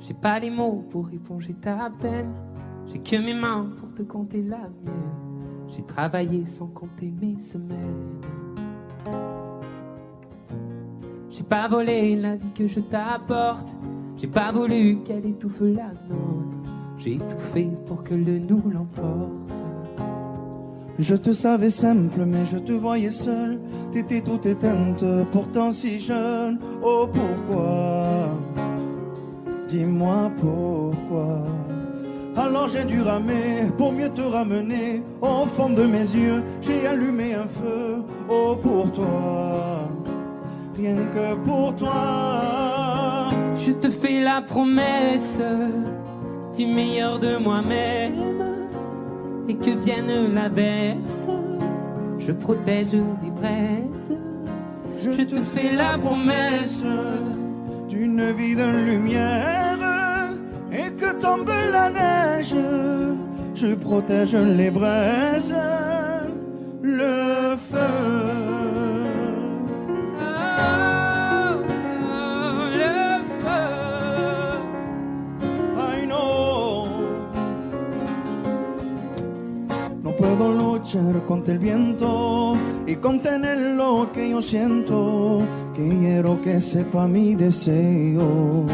J'ai pas les mots pour éponger ta peine. J'ai que mes mains pour te compter la mienne. J'ai travaillé sans compter mes semaines. J'ai pas volé la vie que je t'apporte. J'ai pas voulu qu'elle étouffe la nôtre. J'ai tout fait pour que le nous l'emporte. Je te savais simple, mais je te voyais seul. T'étais toute éteinte, pourtant si jeune. Oh pourquoi? Dis-moi pourquoi. Alors j'ai dû ramer pour mieux te ramener. Au fond de mes yeux, j'ai allumé un feu. Oh pour toi, rien que pour toi. Je te fais la promesse du meilleur de moi-même. Et que vienne l'averse, je protège les braises. Je te fais la promesse d'une vie de lumière. Et que tombe la neige, je protège les braises, le feu. Le feu. I know. No puedo luchar contra el viento y contener lo que yo siento. Quiero que sepa mi deseo.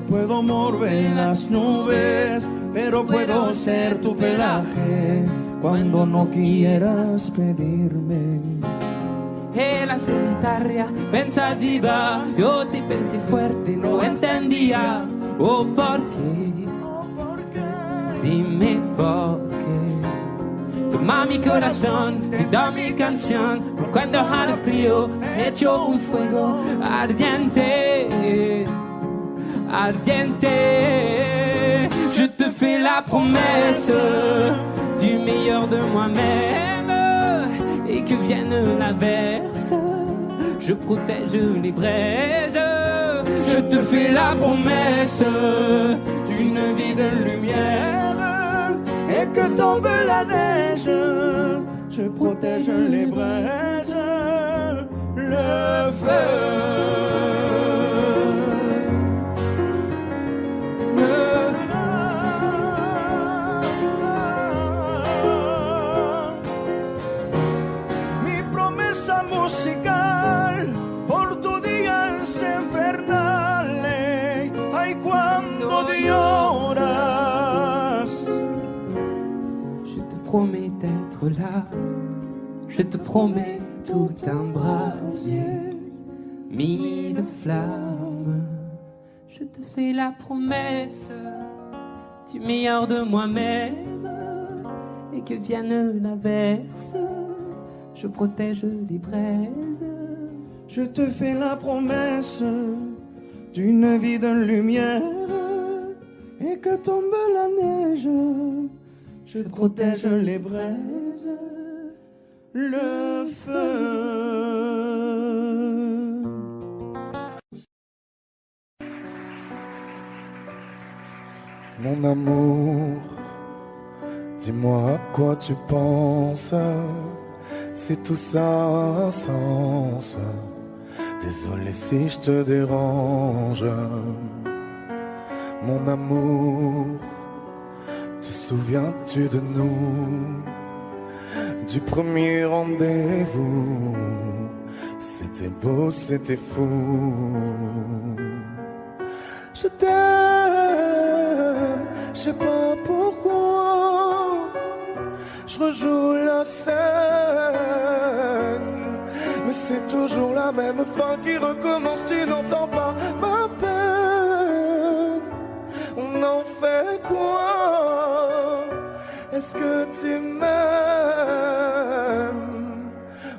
Puedo mover las nubes, pero puedo ser tu pelaje cuando no quieras pedirme. E la solitaria pensativa, yo te pensé fuerte, no entendía. Oh, ¿por qué? Dime por qué. Toma mi corazón, te da mi canción. Por cuando haga frío, hecho un fuego ardiente. Ardiente, je te fais la promesse du meilleur de moi-même. Et que vienne l'averse, je protège les braises. Je te fais la promesse d'une vie de lumière. Et que tombe la neige, je protège les braises, le feu. Musical por tu días infernales, ay cuando lloras. Je te promets d'être là, je te promets tout un brasier, mille flammes. Je te fais la promesse du meilleur de moi-même et que vienne l'averse. Je protège les braises. Je te fais la promesse d'une vie de lumière. Et que tombe la neige, je protège les braises, le feu. Mon amour, dis-moi à quoi tu penses. Si tout ça a un sens, désolé si je te dérange. Mon amour, te souviens-tu de nous, du premier rendez-vous? C'était beau, c'était fou. Je t'aime, je sais pas pourquoi. Je rejoue la scène, mais c'est toujours la même fin qui recommence. Tu n'entends pas ma peine. On en fait quoi? Est-ce que tu m'aimes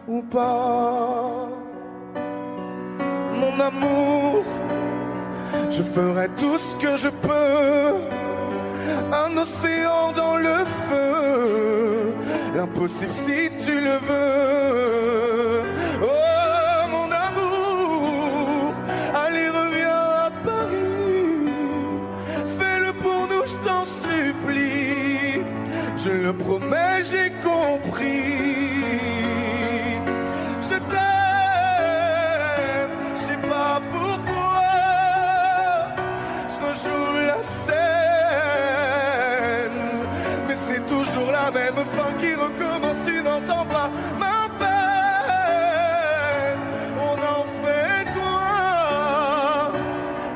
ou pas? Mon amour, je ferai tout ce que je peux. Un océan dans le feu, l'impossible si tu le veux. Oh mon amour, allez reviens à Paris. Fais-le pour nous, je t'en supplie. Je le promets, j'ai compris. Je t'aime, je sais pas pourquoi. même fin qui recommence, tu n'entends pas ma peine. On en fait quoi?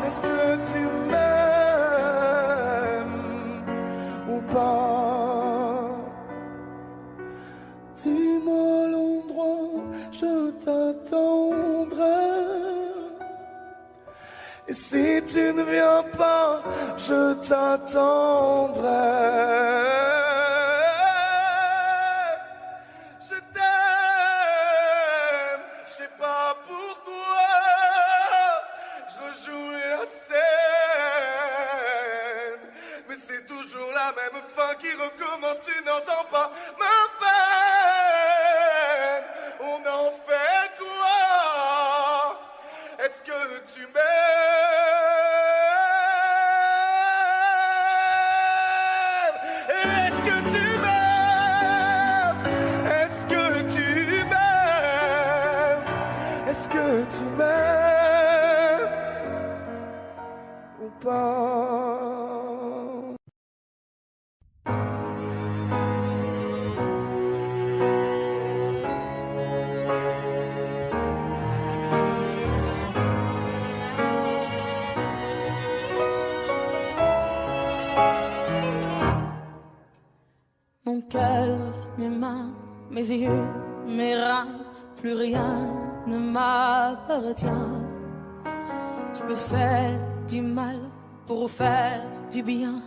Est-ce que tu m'aimes ou pas? Dis-moi l'endroit, je t'attendrai. Et si tu ne viens pas, je t'attendrai. Je t'aime, je sais pas pourquoi. Je rejoue la scène, mais c'est toujours la même fin qui recommence. Tu n'entends pas ma peine. On en fait quoi? Est-ce que tu m'aimes? Est-ce que tu m'aimes? Est-ce que tu m'aimes? Est-ce que tu m'aimes ou pas? Mon cœur, mes mains, mes yeux, mes reins, plus rien ne m'appartient. Je peux faire du mal pour faire du bien.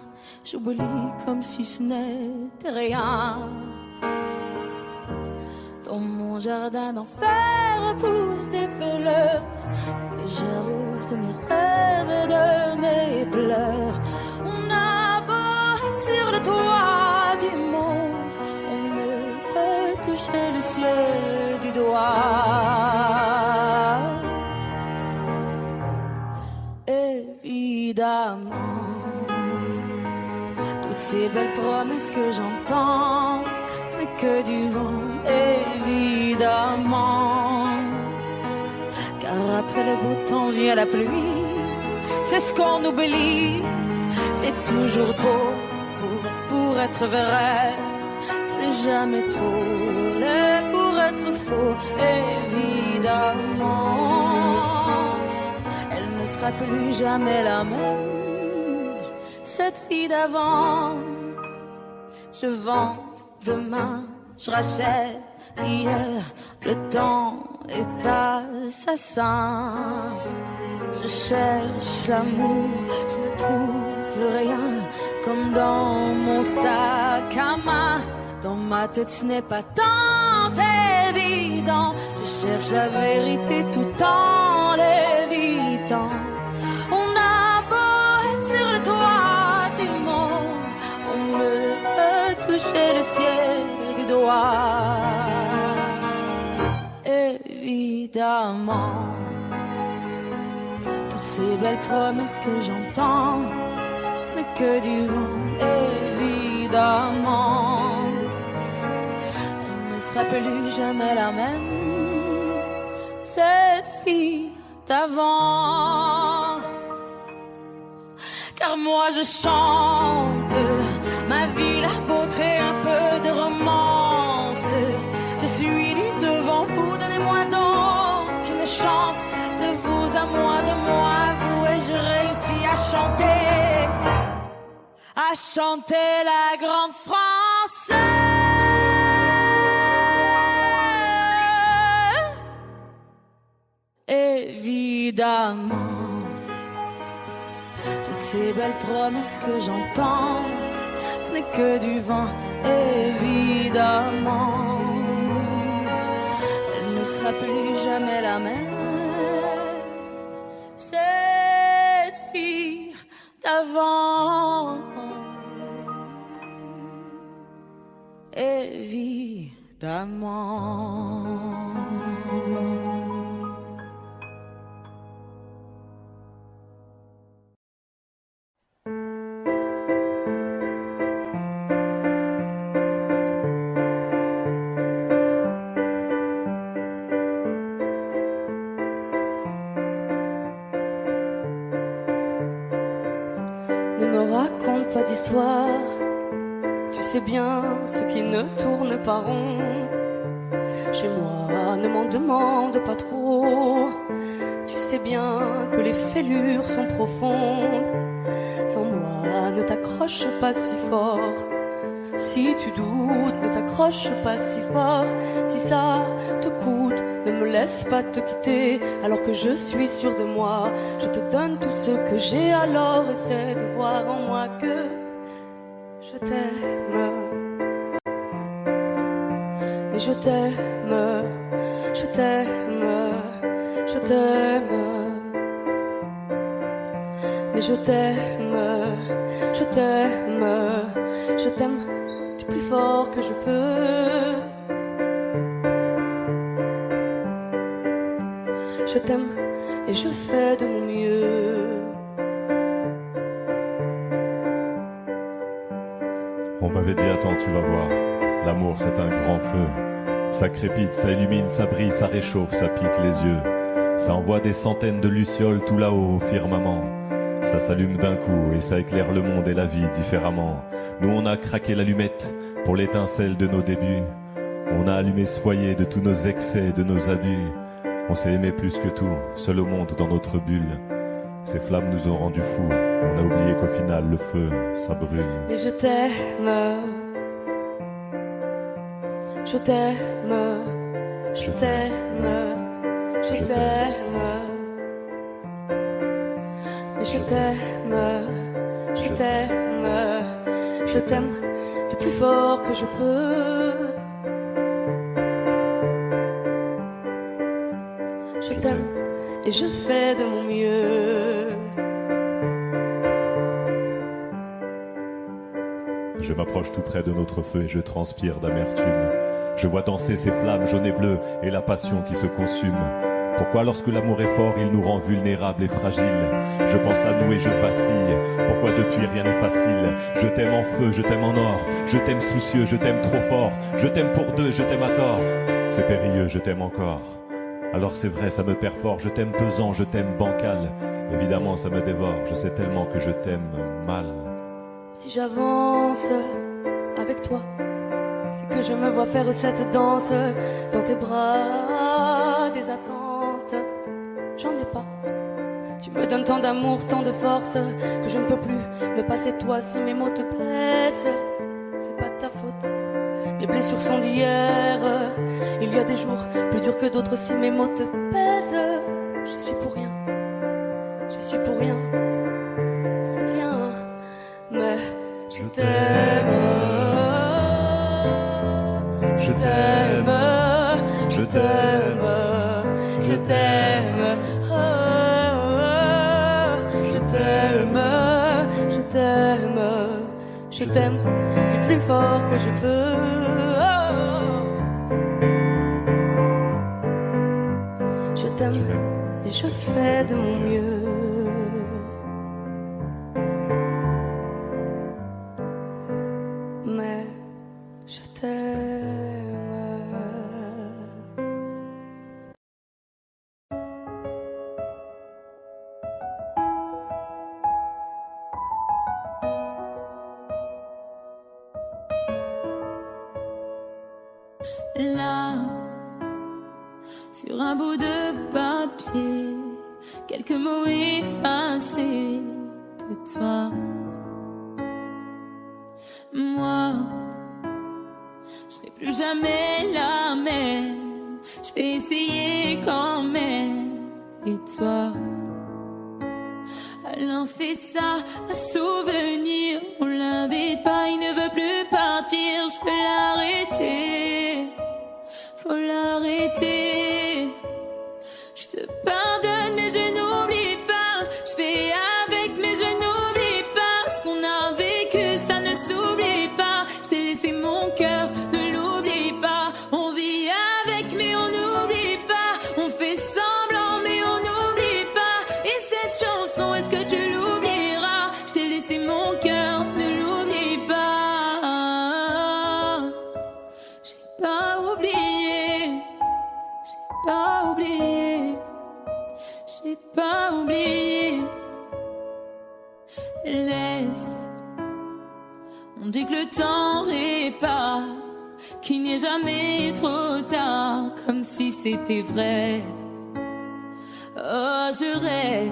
J'oublie comme si ce n'était rien. Dans mon jardin d'enfer poussent des fleurs que j'arrose de mes rêves et de mes pleurs. On a beau être sur le toit du monde, on ne peut toucher le ciel du doigt. Évidemment, toutes ces belles promesses que j'entends, ce n'est que du vent, évidemment. Car après le beau temps vient la pluie, c'est ce qu'on oublie. C'est toujours trop pour être vrai, c'est jamais trop laid pour être faux, évidemment. Elle ne sera plus jamais la même, cette fille d'avant. Je vends demain, je rachète hier, le temps est assassin. Je cherche l'amour, je ne trouve rien, comme dans mon sac à main. Dans ma tête ce n'est pas tant évident, je cherche la vérité tout en l'évitant. On a beau être sur le toit du monde, on ne peut toucher le ciel du doigt. Évidemment, toutes ces belles promesses que j'entends, ce n'est que du vent, évidemment. Elle ne sera plus jamais la même, cette fille d'avant. Car moi je chante ma vie, la vôtre et un peu de romance. Je suis nue devant vous, donnez-moi donc une chance. De vous à moi, de moi à vous, et je réussis à chanter la grande France. Évidemment, toutes ces belles promesses que j'entends, ce n'est que du vent, évidemment. Elle ne sera plus jamais la même, cette fille d'avant. Évidemment. Ne me raconte pas d'histoire, Tu sais bien ce qui ne tourne pas rond. Chez moi, ne m'en demande pas trop. Tu sais bien que les fêlures sont profondes. Sans moi, ne t'accroche pas si fort. Si tu doutes, ne t'accroche pas si fort. Si ça te coûte, ne me laisse pas te quitter. Alors que je suis sûre de moi, je te donne tout ce que j'ai. Alors essaie de voir en moi que je t'aime. Mais je t'aime, je t'aime, je t'aime. Mais je t'aime, je t'aime, je t'aime du plus fort que je peux. Je t'aime et je fais de mon mieux. On m'avait dit attends, tu vas voir, l'amour c'est un grand feu. Ça crépite, ça illumine, ça brille, ça réchauffe, ça pique les yeux. Ça envoie des centaines de lucioles tout là-haut au firmament. Ça s'allume d'un coup et ça éclaire le monde et la vie différemment. Nous on a craqué l'allumette pour l'étincelle de nos débuts. On a allumé ce foyer de tous nos excès, de nos abus. On s'est aimé plus que tout, seul au monde dans notre bulle. Ces flammes nous ont rendus fous. On a oublié qu'au final le feu, ça brûle. Mais je t'aime. Je t'aime, je t'aime, je t'aime. Mais je t'aime, je t'aime, je t'aime du plus fort que je peux. Je t'aime et je fais de mon mieux. Je m'approche tout près de notre feu et je transpire d'amertume. Je vois danser ces flammes jaunes et bleues et la passion qui se consume. Pourquoi lorsque l'amour est fort, il nous rend vulnérables et fragiles? Je pense à nous et je vacille. Pourquoi depuis rien n'est facile? Je t'aime en feu, je t'aime en or. Je t'aime soucieux, je t'aime trop fort. Je t'aime pour deux, je t'aime à tort. C'est périlleux, je t'aime encore. Alors c'est vrai, ça me perd fort. Je t'aime pesant, je t'aime bancal. Évidemment, ça me dévore. Je sais tellement que je t'aime mal. Si j'avance avec toi, c'est que je me vois faire cette danse dans tes bras, des attentes. J'en ai pas. Tu me donnes tant d'amour, tant de force que je ne peux plus me passer de toi. Si mes mots te blessent, c'est pas de ta faute. Mes blessures sont d'hier. Il y a des jours plus durs que d'autres. Si mes mots te pèsent, je suis pour rien. Je suis pour rien. Rien. Mais je t'aime. Je t'aime. Je t'aime. Je t'aime. Je t'aime. Je t'aime. Je t'aime du plus fort que je peux. Je t'aime et je fais de mon mieux. Mais je t'aime. Là, sur un bout de papier, quelques mots effacés de toi. Moi, je serai plus jamais la même. Je vais essayer quand même. Et toi, alors c'est ça, un souvenir. On l'invite pas, il ne veut plus partir. Je peux l'arrêter. Faut l'arrêter. Je te pardonne mais je n'oublie pas. Je fais avec mais je n'oublie pas. Ce qu'on a vécu ça ne s'oublie pas. Je t'ai laissé mon cœur, ne l'oublie pas. On vit avec mais on n'oublie pas. On fait semblant mais on n'oublie pas. Et cette chanson, est-ce que tu l'oublieras? Je t'ai laissé mon cœur, ne l'oublie pas. J'ai pas oublié. Pas oublié, j'ai pas oublié. Laisse, on On dit que le temps répare, qu'il n'est jamais trop tard, comme si c'était vrai. Oh, je reste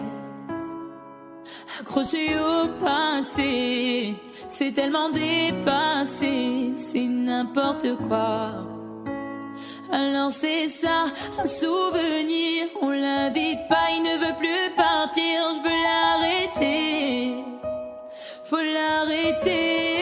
accrochée au passé, c'est tellement dépassé, c'est n'importe quoi. Alors c'est ça, un souvenir, on l'invite pas, il ne veut plus partir, je veux l'arrêter, faut l'arrêter.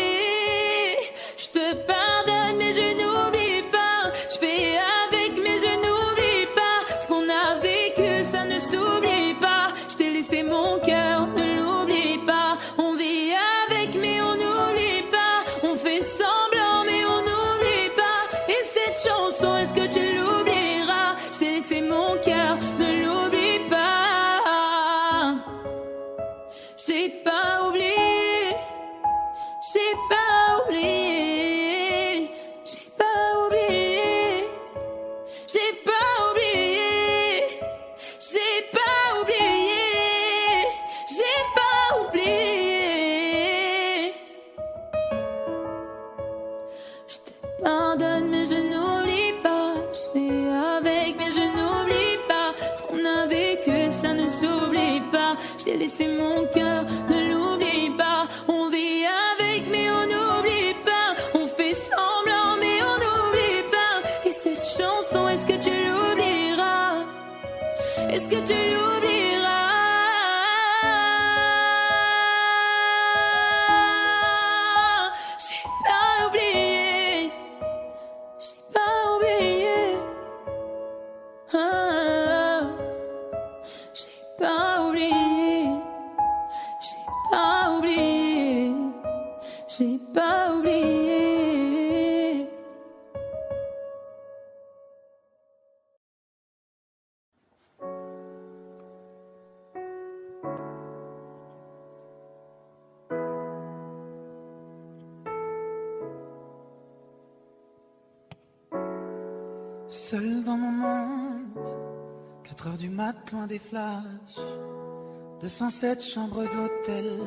Je te pardonne mais je n'oublie pas, je fais avec mais je n'oublie pas, ce qu'on a vécu ça ne s'oublie pas, je t'ai laissé mon cœur, ne l'oublie pas, on vit avec mais on n'oublie pas, on fait semblant mais on n'oublie pas, et cette chanson est-ce que tu l'oublieras, je t'ai laissé mon cœur, ne l'oublie pas, j'ai pas oublié. J'ai pas oublié, j'ai pas oublié, j'ai pas oublié, j'ai pas oublié, j'ai pas oublié. Je te pardonne mais je n'oublie pas, je fais avec mais je n'oublie pas, ce qu'on a vécu ça ne s'oublie pas, je t'ai laissé mon cœur, ne l'oublie pas, on vit avec mais on n'oublie pas, on fait semblant mais on n'oublie pas, et cette chanson est-ce que tu l'oublieras, est-ce que tu l'oublieras, j'ai pas oublié, j'ai pas oublié, ah, j'ai pas oublié, j'ai pas oublié, j'ai pas oublié. Seul dans mon monde, 4 heures du mat, loin des flashs, 207 chambres d'hôtel.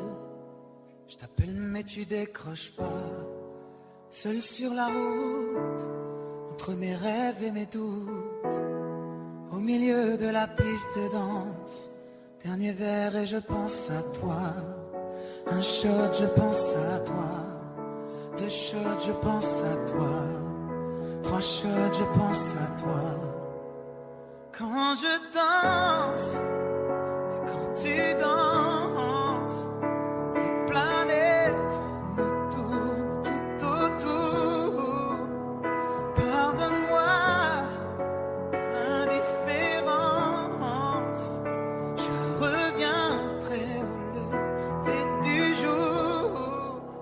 Je t'appelle mais tu décroches pas. Seul sur la route, entre mes rêves et mes doutes, au milieu de la piste de danse, dernier verre et je pense à toi. Un shot, je pense à toi. 2 shots, je pense à toi. 3 shots, je pense à toi. Quand je danse, et quand tu danses, les planètes nous tournent tout autour. Pardonne-moi l'indifférence, je reviendrai au lever du jour.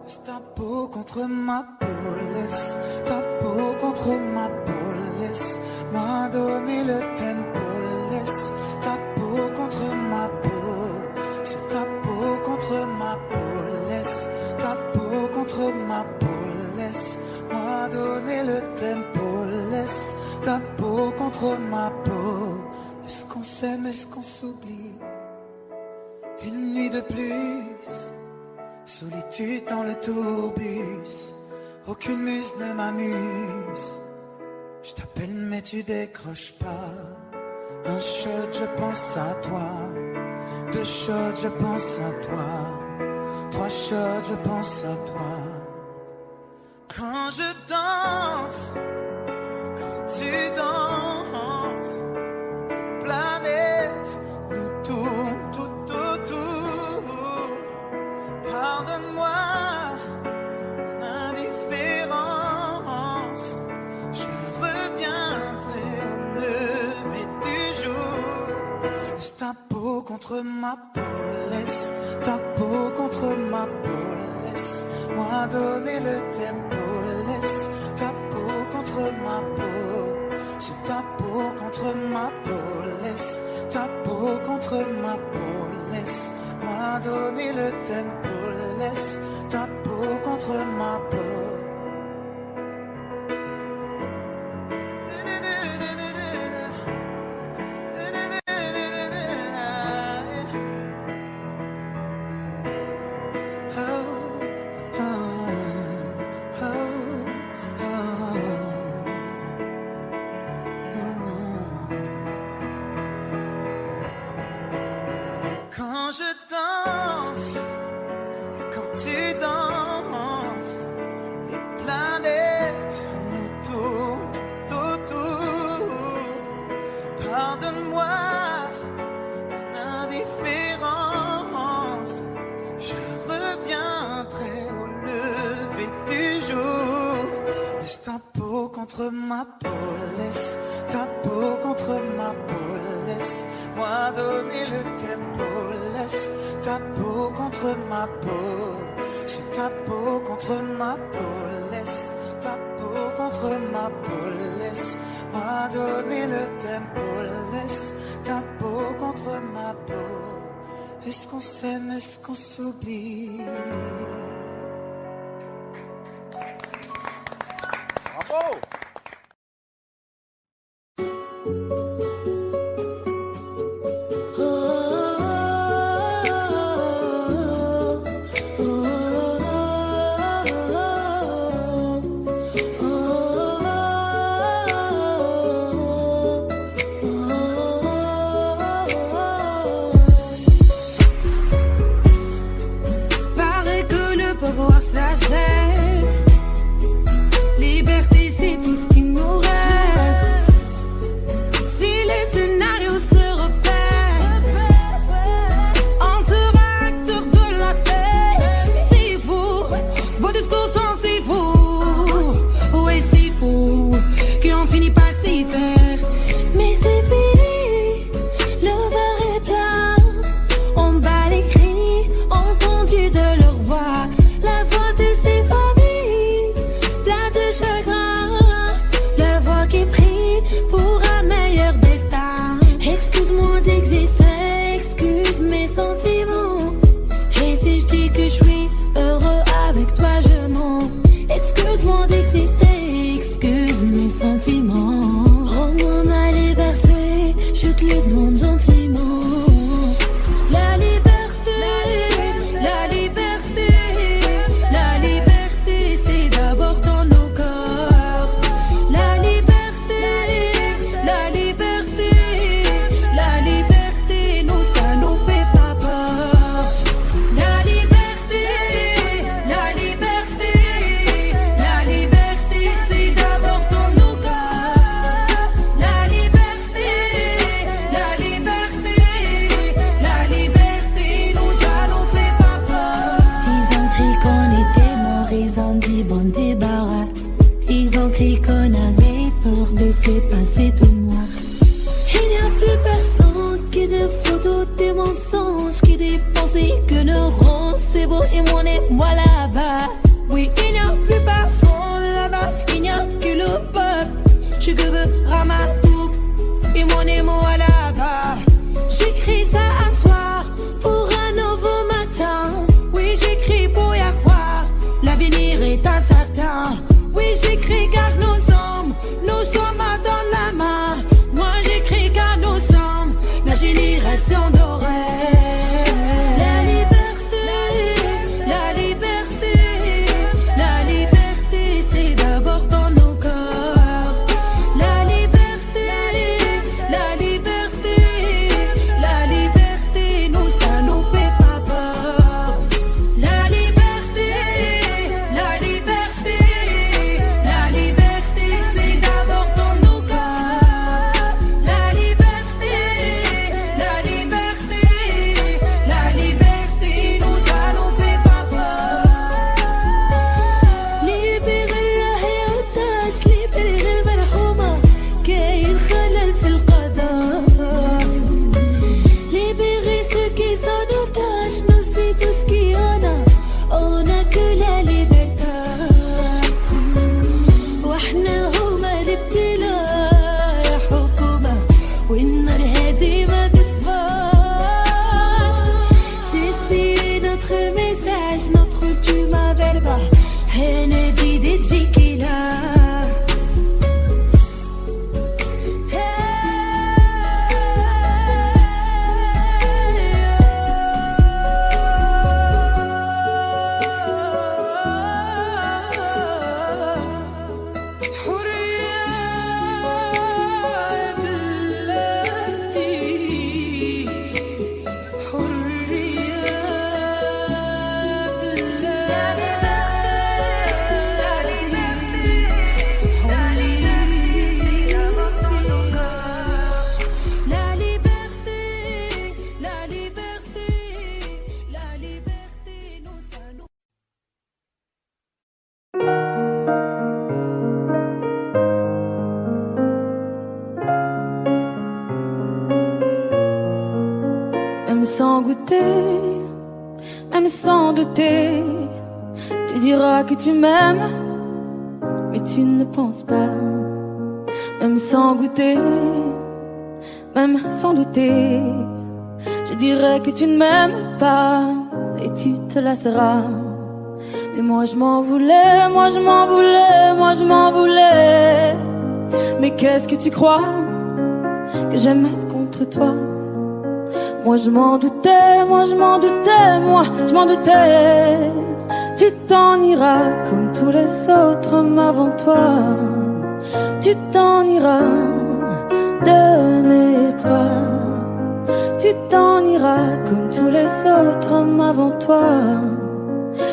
Laisse ta peau contre ma peau, laisse ta peau contre ma peau, laisse-moi donner le tempo, laisse ta peau contre ma peau, c'est ta peau contre ma peau, laisse ta peau contre ma peau, laisse-moi donner le tempo, laisse ta peau contre ma peau. Est-ce qu'on s'aime, est-ce qu'on s'oublie? Une nuit de plus, solitude dans le tourbus, aucune muse ne m'amuse. Je t'appelle mais tu décroches pas. Un shot, je pense à toi. 2 shots, je pense à toi. 3 shots, je pense à toi. Quand je danse, quand tu danses, planète nous tourne tout autour. Pardonne-moi l'indifférence, je reviendrai au lever du jour. Laisse ta peau contre ma peau, laisse ta peau contre ma peau, laisse-moi donner le tempo, laisse ta peau contre ma peau, c'est ta peau contre ma peau, laisse ta peau contre ma peau, laisse-moi donner le tempo, laisse ta peau contre ma peau. quand je danse, quand tu danses, les planètes nous tournent autour. Pardonne-moi l'indifférence, je reviendrai au lever du jour. Laisse ta peau contre ma peau, laisse ta peau contre ma peau, laisse-moi donner le tempo, laisse ta peau contre ma peau, c'est ta peau contre ma peau, laisse ta peau contre ma peau, laisse-moi donner le tempo, laisse ta peau contre ma peau. Est-ce qu'on s'aime, est-ce qu'on s'oublie? Bravo! Paraît que le pouvoir s'achète. Liberté, c'est tout ce qui nous reste. Si les scénarios se répètent, on sera acteur de la tête. C'est fou, vos discours sont si fous. Ouais, c'est fou, qu'on finit pas s'y faire. Mais c'est fini, le verre est plein. On bat les cris, entendus de leur voix. La voix de ces familles, plein de chagrin. La voix qui prie pour un meilleur destin. Excuse-moi d'exister, excuse mes sentiments. Et si je dis que je suis heureux avec toi, je mens. Excuse-moi d'exister, excuse mes sentiments. Rends-moi ma liberté, je te le demande gentiment. La liberté, la liberté, la liberté, c'est d'abord dans nos corps. La liberté, la liberté, la liberté, nous ça nous fait pas peur. La liberté, la liberté, la liberté, c'est d'abord dans nos corps. La liberté, la liberté, la liberté, nous ça nous fait pas peur. Ils ont cru qu'on était morts, ils ont dit bon débarras. Ils ont cru qu'on avait peur de se passer de moi. Il n'y a plus personne qui des photos, des mensonges, qui des pensées que nous rend. C'est beau et moi là-bas. Oui, il n'y a plus personne là-bas. Il n'y a que le peuple. Je veux ramatou. Et moi là-bas. J'écris ça un soir pour un nouveau matin. Oui, j'écris pour y croire. L'avenir est incertain. Oui, j'écris car nous sommes dans la main. Moi, j'écris car nous sommes la génération dorée. La liberté, la liberté, douter, même sans douter, tu diras que tu m'aimes, mais tu ne le penses pas. Même sans goûter, même sans douter, je dirais que tu ne m'aimes pas et tu te lasseras. Mais moi je m'en voulais, moi je m'en voulais, moi je m'en voulais. Mais qu'est-ce que tu crois que j'aimais contre toi? Moi je m'en doutais, moi je m'en doutais, moi je m'en doutais. Tu t'en iras comme tous les autres hommes avant toi. Tu t'en iras de mes bras. Tu t'en iras comme tous les autres hommes avant toi.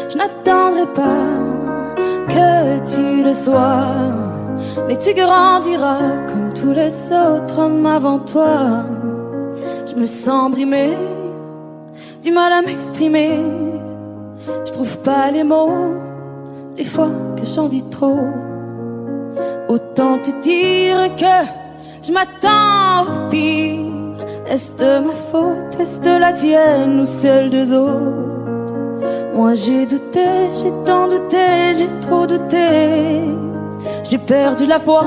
Je n'attendrai pas que tu le sois, mais tu grandiras comme tous les autres hommes avant toi. Je me sens brimée, du mal à m'exprimer. Je trouve pas les mots, des fois que j'en dis trop. Autant te dire que je m'attends au pire. Est-ce de ma faute, est-ce de la tienne ou celle des autres? Moi j'ai douté, j'ai tant douté, j'ai trop douté. J'ai perdu la foi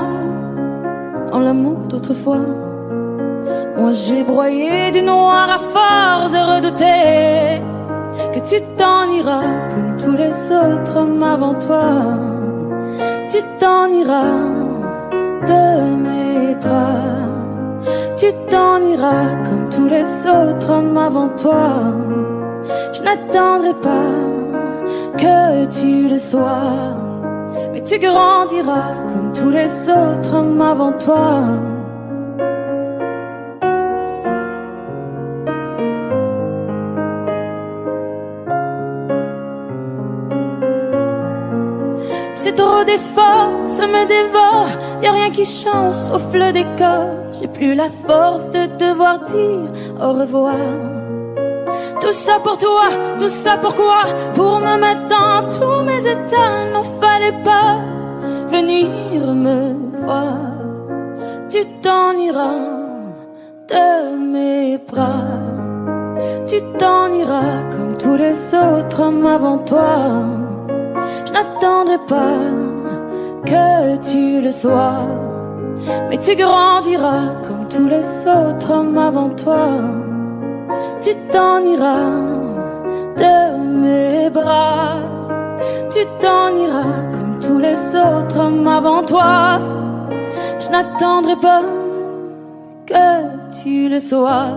en l'amour d'autrefois. Moi j'ai broyé du noir à force de redouter que tu t'en iras comme tous les autres hommes avant toi. Tu t'en iras de mes bras. Tu t'en iras comme tous les autres hommes avant toi. Je n'attendrai pas que tu le sois, mais tu grandiras comme tous les autres hommes avant toi. C'est trop d'efforts, ça me dévore. Y'a rien qui change sauf le décor. J'ai plus la force de devoir dire au revoir. Tout ça pour toi, tout ça pourquoi? Pour me mettre dans tous mes états. Non, fallait pas venir me voir. Tu t'en iras de mes bras. Tu t'en iras comme tous les autres hommes avant toi. Je n'attendrai pas que tu le sois, mais tu grandiras comme tous les autres hommes avant toi. Tu t'en iras de mes bras. Tu t'en iras comme tous les autres hommes avant toi. Je n'attendrai pas que tu le sois,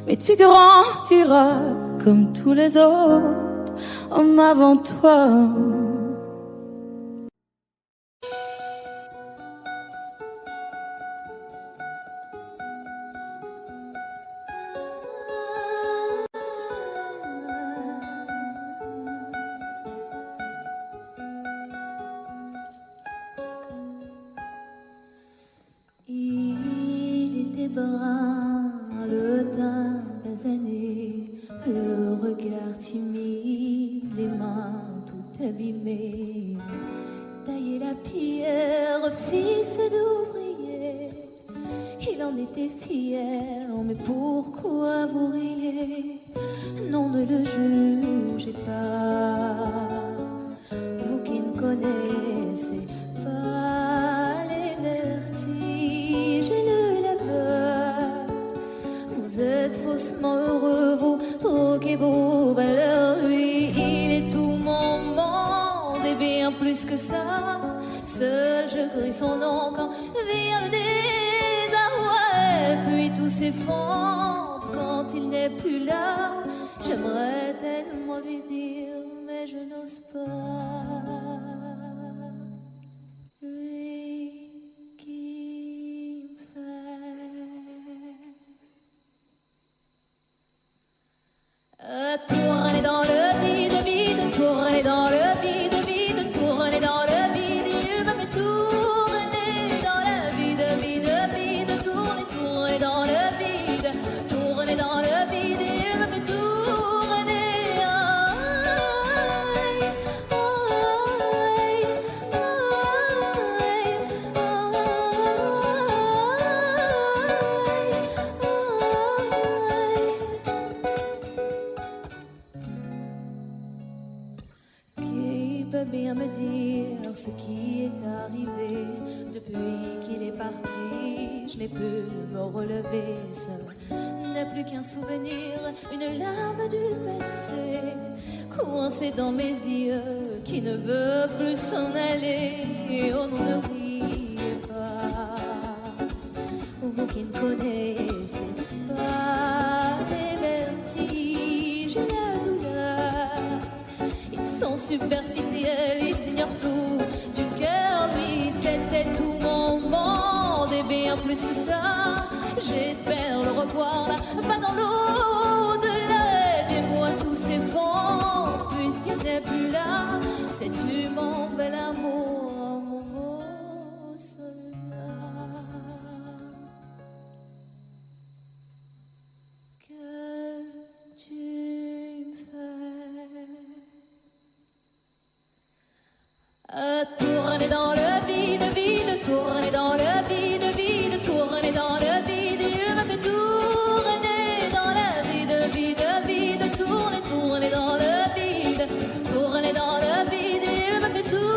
mais tu grandiras comme tous les autres hommes avant toi. Il était brun, le teint basané, le regard timide, les mains tout abîmées. Tailler la pierre, fils d'ouvrier, il en était fier, mais pourquoi vous riez? Non, ne le jugez pas, vous qui ne connaissez pas les vertiges et le labeur. Vous êtes faussement heureux, vous troquez vos valeurs. Lui, il est tout mon monde et bien plus que ça. Seul je crie son nom quand vient le désarroi. Et puis tout s'effondre quand il n'est plus là. J'aimerais tellement lui dire, mais je n'ose pas. Lui qui me fait tourner dans le vide, vide, tourner dans le vide, vide, tourner dans le vide. Il me fait tourner dans le vide, vide, vide, tourner, tourner dans le vide, tourner dans le vide. Il me fait tourner. Aïe, aïe, veux bien me dire ce qui est arrivé. Depuis qu'il est parti, je n'ai pu me relever seul. N'est plus qu'un souvenir, une larme du passé, coincée dans mes yeux, qui ne veut plus s'en aller. Oh non, ne riez pas, vous qui ne connaissez pas les vertiges et la douleur. Ils sont superficiels, ils ignorent tout du cœur. Lui, c'était tout mon monde et bien plus que ça. J'espère le revoir là-bas dans l'au-delà. Aidez-moi tous ces fonds, puisqu'il n'est plus là. Sais-tu mon bel amour, mon beau soldat? Que tu me fais tourner dans le vide, vide, tourner dans le vide, vide, tourner dans le vide. Il me fait tourner dans le vide, vide, vide, tourner, tourner dans le vide, tourner dans le vide. Il me fait tourner.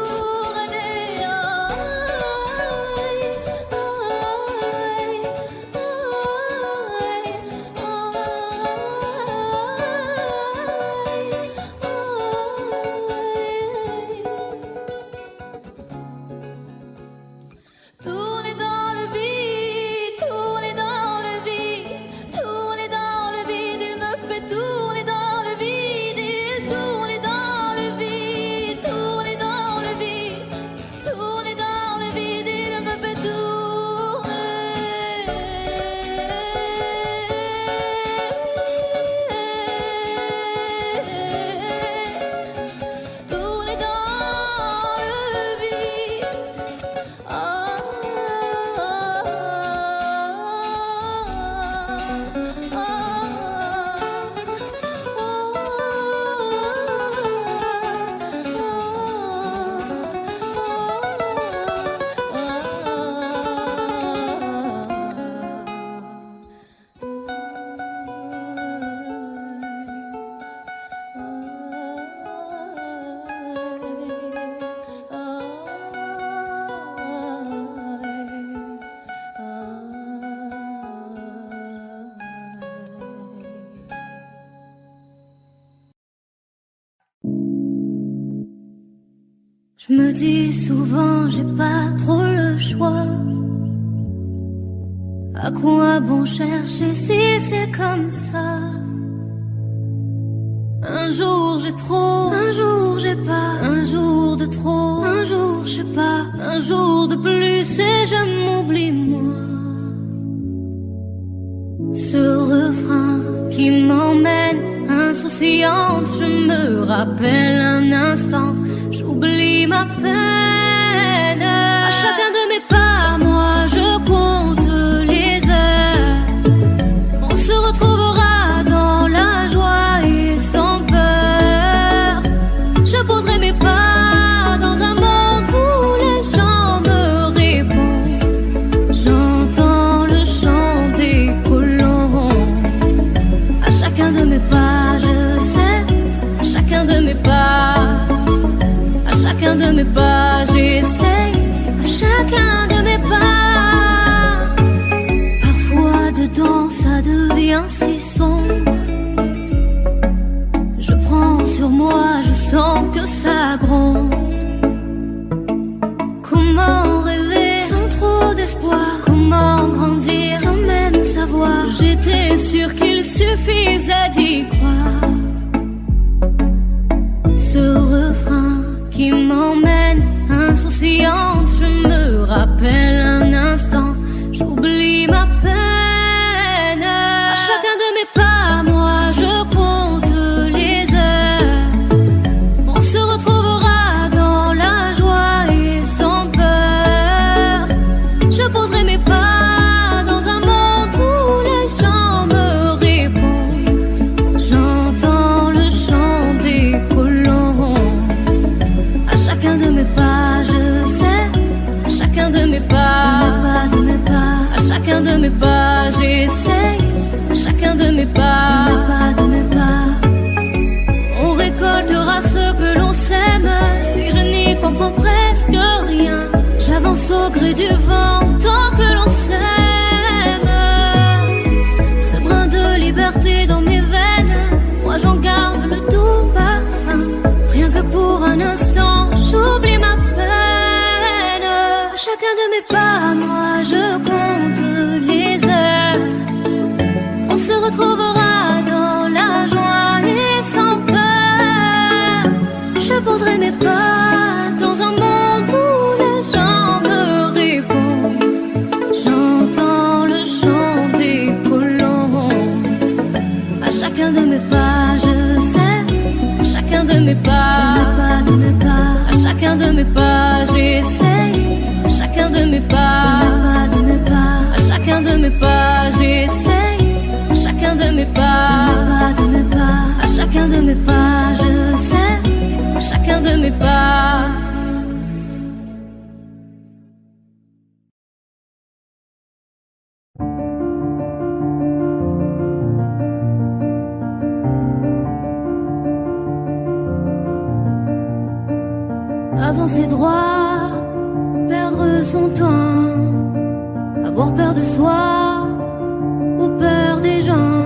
Tourner dans le vide, tourner dans le vide, tourner dans le vide. Il me fait tourner dans le vide, il tourne dans le vide, tourner dans le vide, tourner dans le vide. Il me fait tourner. Tourner dans le vide. Je me dis souvent j'ai pas trop le choix. À quoi bon chercher si c'est comme ça? Un jour j'ai trop, un jour j'ai pas, un jour de trop, un jour je sais pas, un jour de plus et je m'oublie moi. Ce refrain qui m'emmène insouciante, je me rappelle un instant, j'oublie ma peine. À chacun de mes pas, moi je compte les heures. On se retrouvera dans la joie et sans peur. Je poserai mes pas dans un monde où les gens me répondent. J'entends le chant des colons. À chacun de mes pas, je sais, à chacun de mes pas, à chacun de mes pas, j'essaye, à chacun de mes pas. Parfois dedans ça devient si sombre. Je prends sur moi, je sens que ça gronde. Comment rêver sans trop d'espoir? Comment grandir sans même savoir? J'étais sûre qu'il suffisait d'y croire. Ce refrain qui m'emmène insouciante, je me rappelle un instant, j'oublie ma peine. À chacun de mes pas, moi je compte les heures. On se retrouvera dans la joie et sans peur. Je poserai mes pas dans un monde où les gens me répondent. comprends presque rien. J'avance au gré du vent tant que l'on s'aime. Ce brin de liberté dans mes veines, moi j'en garde le doux parfum. Rien que pour un instant, j'oublie ma peine. À chacun de mes pas, moi je compte les heures. On se retrouvera dans la joie et sans peur. Je poserai mes pas dans un monde où les gens me répondent. J'entends le chant des colons. À chacun de mes pas, je sais. À chacun de mes pas, de mes pas. À chacun de mes pas, j'essaye. À chacun de mes pas, de mes pas. À chacun de mes pas, j'essaye. À chacun de mes pas, de mes pas. À chacun de mes pas, je sais. À chacun de mes pas. Avancer droit, perdre son temps, avoir peur de soi ou peur des gens.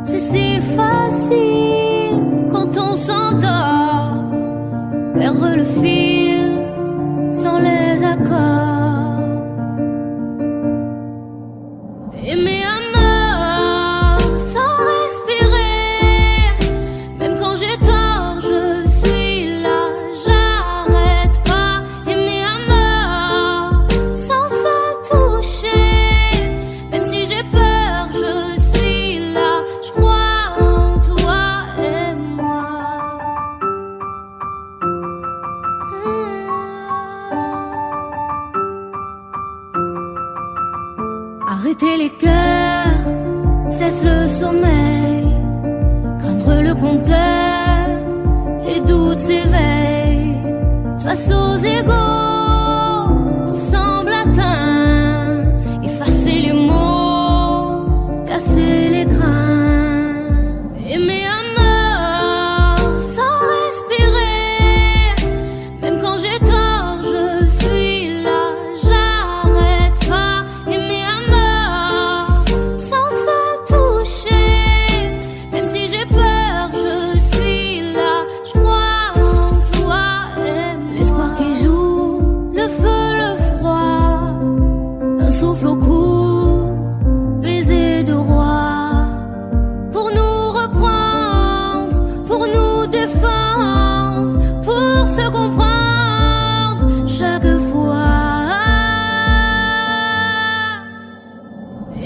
C'est si facile quand on s'endort, perdre le fil sans les accords. Aimer à mort sans respirer, même quand j'ai tort, je suis là, j'arrête pas. Aimer à mort sans se toucher, même si j'ai peur, je suis là, je crois en toi et moi. Arrêter les cœurs, cesse le sommeil, craindre le compteur, les doutes s'éveillent. Face aux égaux, tout semble atteint, effacer les mots, casser les grains. Aimer à mort sans respirer, même quand j'ai tort, je suis là, j'arrête pas. Aimer à mort sans se toucher, même si j'ai peur, je suis là, je crois en toi et l'espoir qui joue, le feu, le froid, un souffle au cou, baiser de roi, pour nous reprendre, pour nous défendre, pour se comprendre chaque fois.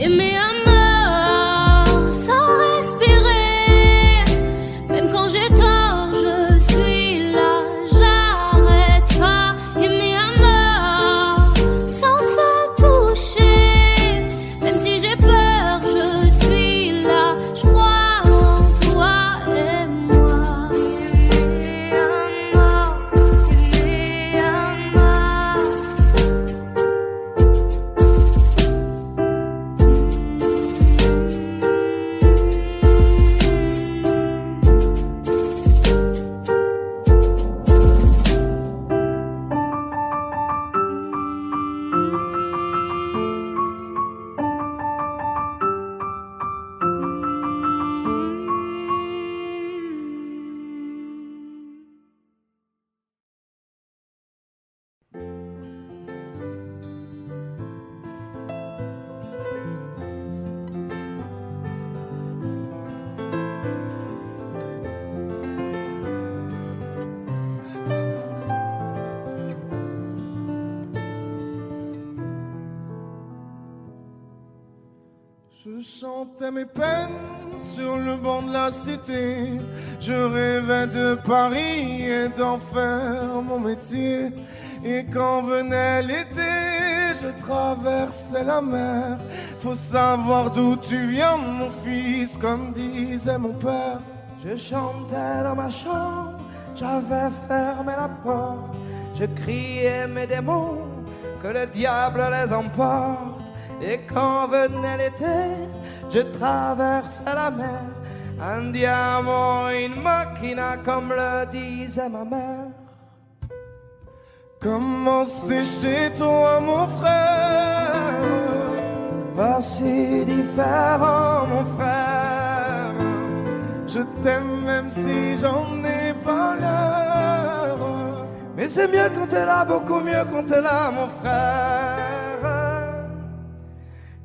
Aimer à mort sans respirer, même quand j'ai tort, je suis là, j'arrête pas. Aimer à mort sans se toucher, même si j'ai peur, je suis là, je crois en toi et moi. Aimer à mort, aimer à mort. Je chantais mes peines sur le banc de la cité. Je rêvais de Paris et d'en faire mon métier. Et quand venait l'été, je traversais la mer. Faut savoir d'où tu viens, mon fils, comme disait mon père. Je chantais dans ma chambre, j'avais fermé la porte. Je criais mes démons, que le diable les emporte. Et quand venait l'été, je traversais la mer. Andiamo in macchina, comme le disait ma mère. Comment c'est chez toi mon frère? Pas si différent mon frère. Je t'aime même si j'en ai pas l'air. Mais c'est mieux quand t'es là, beaucoup mieux quand t'es là mon frère.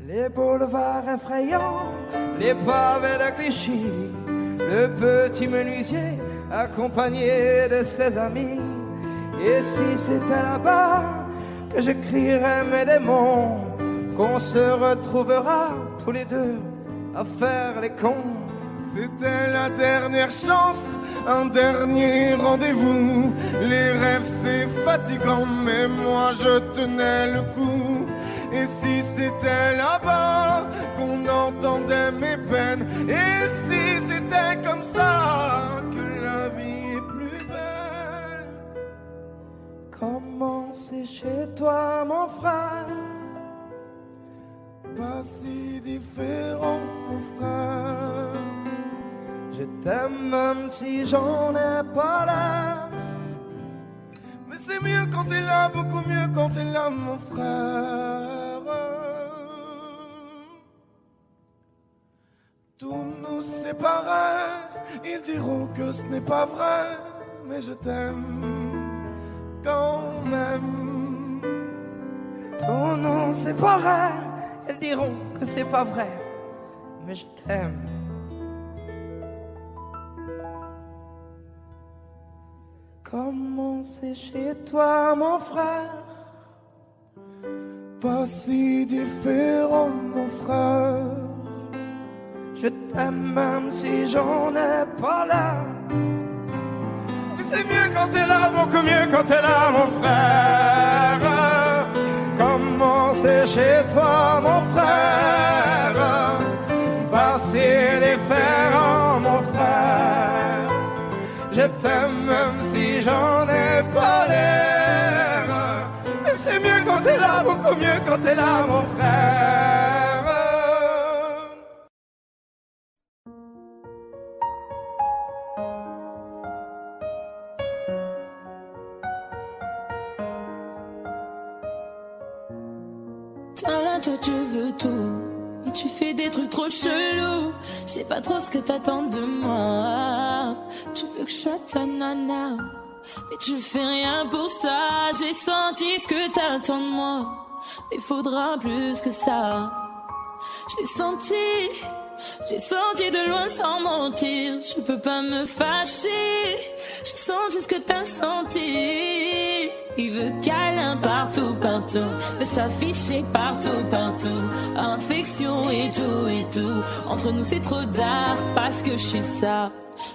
Les boulevards effrayants, les pavés de Clichy, le petit menuisier accompagné de ses amis. Et si c'était là-bas que je crierais mes démons, qu'on se retrouvera tous les deux à faire les cons. C'était la dernière chance, un dernier rendez-vous. Les rêves c'est fatigant, mais moi je tenais le coup. Et si c'était là-bas qu'on entendait mes peines, et si c'était comme ça que la vie est plus belle. Comment c'est chez toi mon frère? Pas si différent mon frère. Je t'aime même si j'en ai pas l'air. Mais c'est mieux quand t'es là, beaucoup mieux quand t'es là mon frère. Tout nous séparait, ils diront que ce n'est pas vrai, mais je t'aime quand même. Tout nous séparait, elles diront que c'est pas vrai, mais je t'aime. Comment c'est chez toi mon frère? Pas si différent mon frère. Je t'aime même si j'en ai pas l'air. C'est mieux quand t'es là, beaucoup mieux quand t'es là mon frère. Comment c'est chez toi mon frère? Pas si différent mon frère. Je t'aime même si j'en ai pas l'air. Mais c'est mieux quand t'es là, beaucoup mieux quand t'es là mon frère. Toi tu veux tout, et tu fais des trucs trop chelous. Je sais pas trop ce que t'attends de moi. Tu veux que je sois ta nana, mais tu fais rien pour ça. J'ai senti ce que t'attends de moi, mais faudra plus que ça. Je l'ai senti, j'ai senti de loin sans mentir. Je peux pas me fâcher, j'ai senti ce que t'as senti. Il veut câlin partout, partout, veut s'afficher partout, partout. Infection et tout. Entre nous c'est trop tard parce que je suis ça.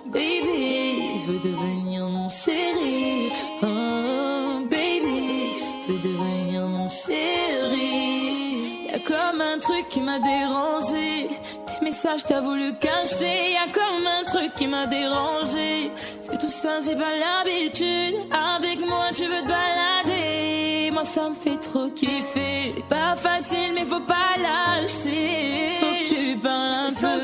Baby, il veut devenir mon chéri. Oh, baby, il veut devenir mon chéri. Y'a comme un truc qui m'a dérangé. Tes messages t'as voulu cacher. Y'a comme un truc qui m'a dérangé. C'est tout ça, j'ai pas l'habitude. Avec moi tu veux te balader. Moi ça me fait trop kiffer. C'est pas facile mais faut pas lâcher. Faut que tu parles un peu.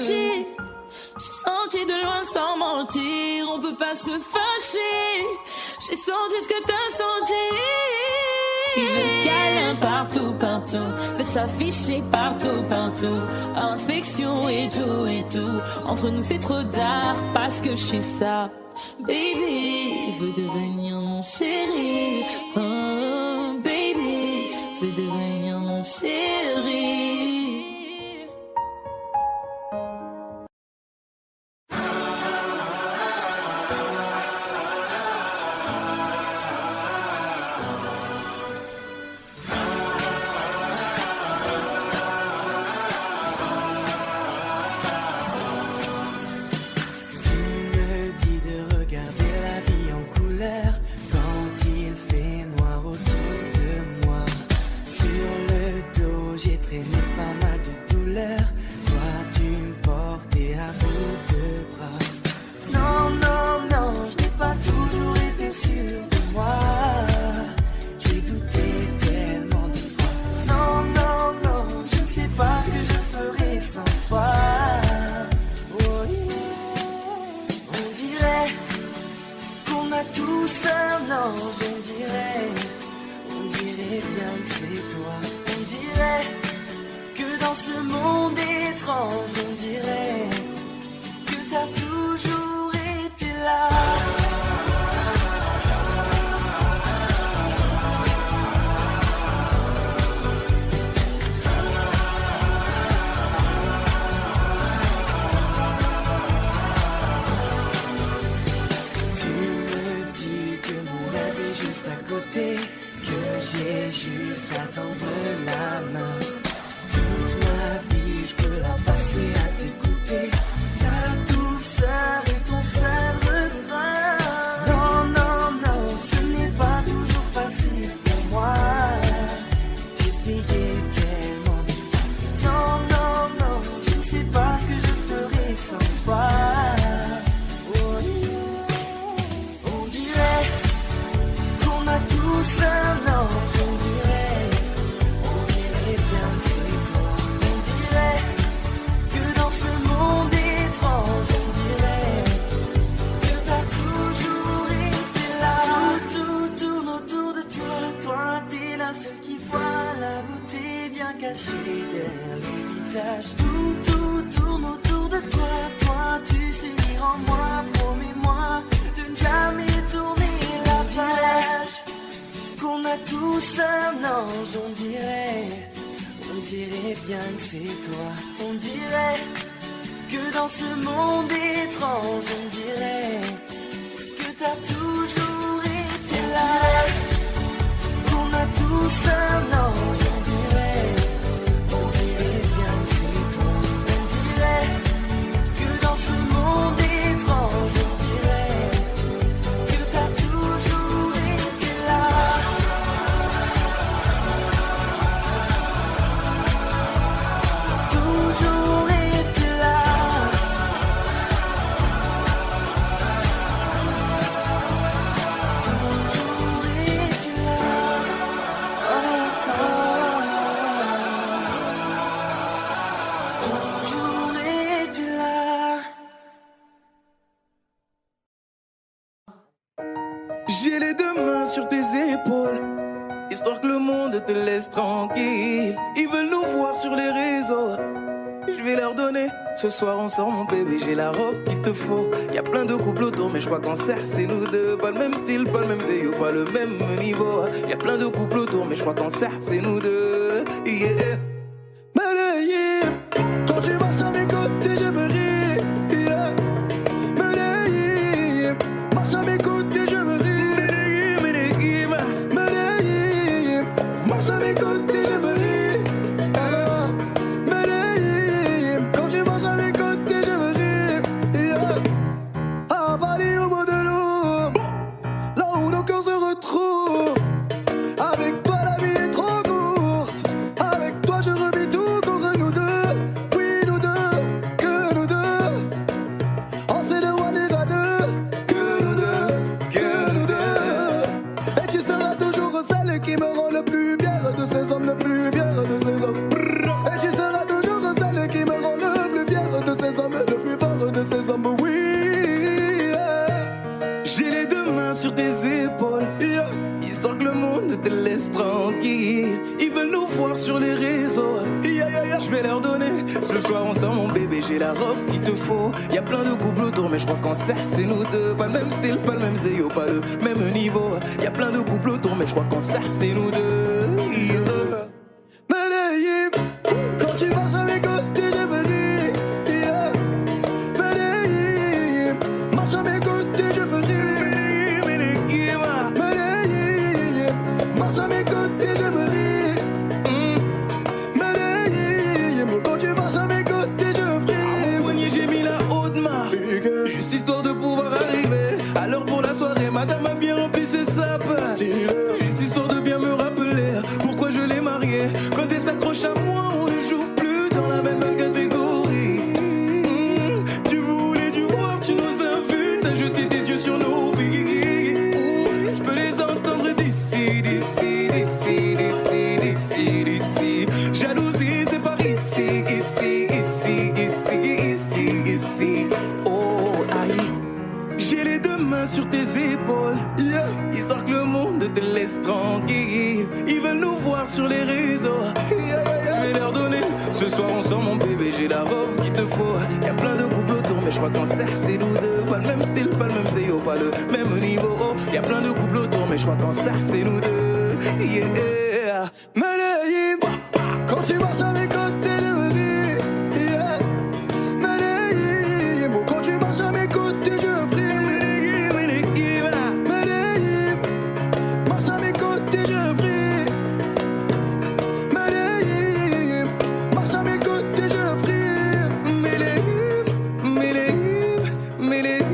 J'ai senti de loin sans mentir. On peut pas se fâcher. J'ai senti ce que t'as senti. Il veut câlin partout, partout, veut s'afficher partout, partout. Infection et tout. Entre nous c'est trop tard parce que je suis ça. Baby, il veut devenir mon chéri. Oh, baby, il veut devenir mon chéri. Tous un ange, on dirait dirait bien que c'est toi. On dirait que dans ce monde étrange, on dirait que t'as toujours été là. Juste à côté, que j'ai juste à tendre la main. Toute ma vie, je peux la passer à t'écouter. La douceur est ton seul refrain. Non, non, non, ce n'est pas toujours facile pour moi. J'ai payé tellement de fois. Non, non, non, je ne sais pas ce que je ferais sans toi. Tous un ange, on dirait bien que c'est toi. On dirait que dans ce monde étrange, on dirait que t'as toujours été là. Tout tourne autour de toi, toi t'es la seule qui voit la beauté bien cachée derrière les visages. Tout tourne autour de toi, toi tu sais lire en moi, promets-moi de ne jamais tourner la page. On a tous un ange, on dirait bien que c'est toi. On dirait que dans ce monde étrange, on dirait que t'as toujours été là. On a tous un ange, on dirait bien que c'est toi. On dirait que dans ce monde étrange, on dirait que t'as toujours été là. Toujours été là. Toujours été là. Toujours été là. J'ai les deux mains sur tes épaules, histoire que le monde te laisse tranquille. Ils veulent nous voir sur les réseaux, je vais leur donner. Ce soir on sort mon bébé, j'ai la robe qu'il te faut. Y'a plein de couples autour mais je crois qu'en serre c'est nous deux. Pas le même style, pas le même zéyo, pas le même niveau. Y'a plein de couples autour mais je crois qu'en serre c'est nous deux. Yeah. Medellín, quand tu marches à mes côtés je me ris. Yeah. Medellín, marche à mes côtés je me ris. Medellín, Medellín, marche à mes côtés je me ris. Avec toi la vie est trop courte. Avec toi je revis tout contre nous deux. Oui nous deux, que nous deux. On s'est le roi des gars deux. Que nous deux, que nous deux. Et tu seras toujours celle qui me rend le plus fier de ces hommes, le plus fier de ces hommes. Et tu seras toujours celle qui me rend le plus fier de ces hommes, le plus fort de ces hommes. Oui. J'ai les deux mains sur tes épaules, yeah. Histoire que le monde te laisse tranquille. Ils veulent nous voir sur les réseaux, yeah, yeah, yeah. Je vais leur donner. Ce soir on sort mon bébé, j'ai la robe qu'il te faut. Y'a plein de couples autour mais je crois qu'en serre c'est nous deux. Pas le même style, pas le même zéyo, pas le même niveau. Y'a plein de couples autour mais je crois qu'en serre c'est nous deux, yeah. Medellín, quand tu marches à mes côtés je me ris, yeah. Medellín, marche à mes côtés je me ris. Marche à mes côtés, je me ris. Medellín, quand tu marches à mes côtés, je prie. À mon poignet, j'ai mis la haute main, juste histoire de pouvoir arriver. Alors pour la soirée, madame a bien rempli ses sapes. Juste histoire de bien me rappeler pourquoi je l'ai mariée. Quand elle s'accroche à moi, on ne joue plus dans la même catégorie. Tu voulais du voir, tu nous as vus, t'as jeté tes yeux sur nos vies. Je peux les entendre d'ici, d'ici, d'ici, d'ici, d'ici, d'ici. Jalousie, c'est par ici, ici, ici, ici, ici, ici. Oh, aïe. J'ai les deux mains sur tes épaules, histoire que le monde te laisse tranquille. Ils veulent nous voir sur les réseaux, je vais leur donner. Ce soir on sort mon bébé, j'ai la robe qu'il te faut. Y'a plein de couples autour, mais je crois qu'en cercle c'est nous deux. Pas le même style, pas le même CEO, pas le même niveau. Y'a plein de couples autour, mais je crois qu'en cercle c'est nous deux. Yeah. Medellín, quand tu marches à mes côtés de ma vie, yeah. Medellín, quand tu marches à mes côtés je brille. Medellín, marche à mes côtés je brille. Medellín, marche à mes côtés je brille. Medellín, Medellín, Medellín,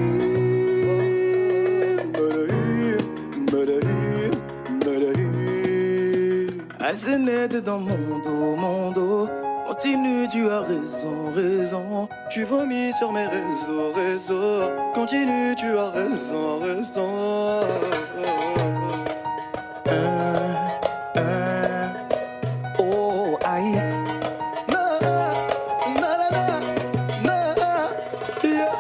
Medellín, Medellín. Assez net dans mon dos. Continue, tu as raison, raison. Tu vomis sur mes réseaux. Continue, tu as raison, raison. Oh, aïe. Na, na, na, na, yeah.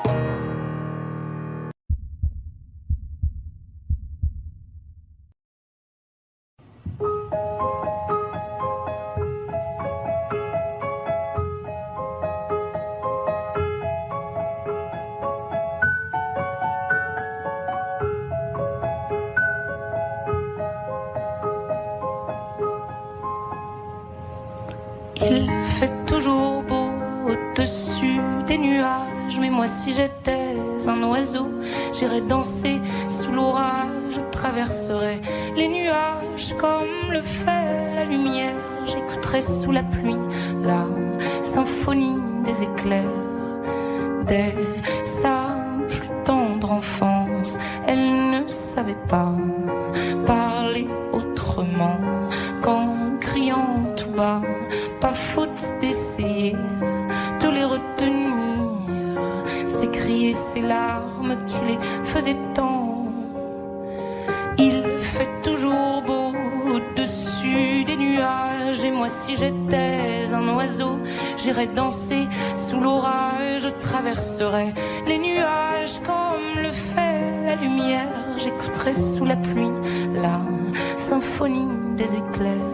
Il fait toujours beau au-dessus des nuages, mais moi si j'étais un oiseau, j'irais danser sous l'orage, je traverserais les nuages comme le fait la lumière, j'écouterais sous la pluie la symphonie des éclairs, dès sa plus tendre enfance, elle ne savait pas parler autrement qu'en criant tout bas. Pas faute d'essayer de les retenir, c'est crier ces larmes qui les faisaient tant. Il fait toujours beau au-dessus des nuages, et moi si j'étais un oiseau, j'irais danser sous l'orage, je traverserais les nuages comme le fait la lumière, j'écouterais sous la pluie la symphonie des éclairs.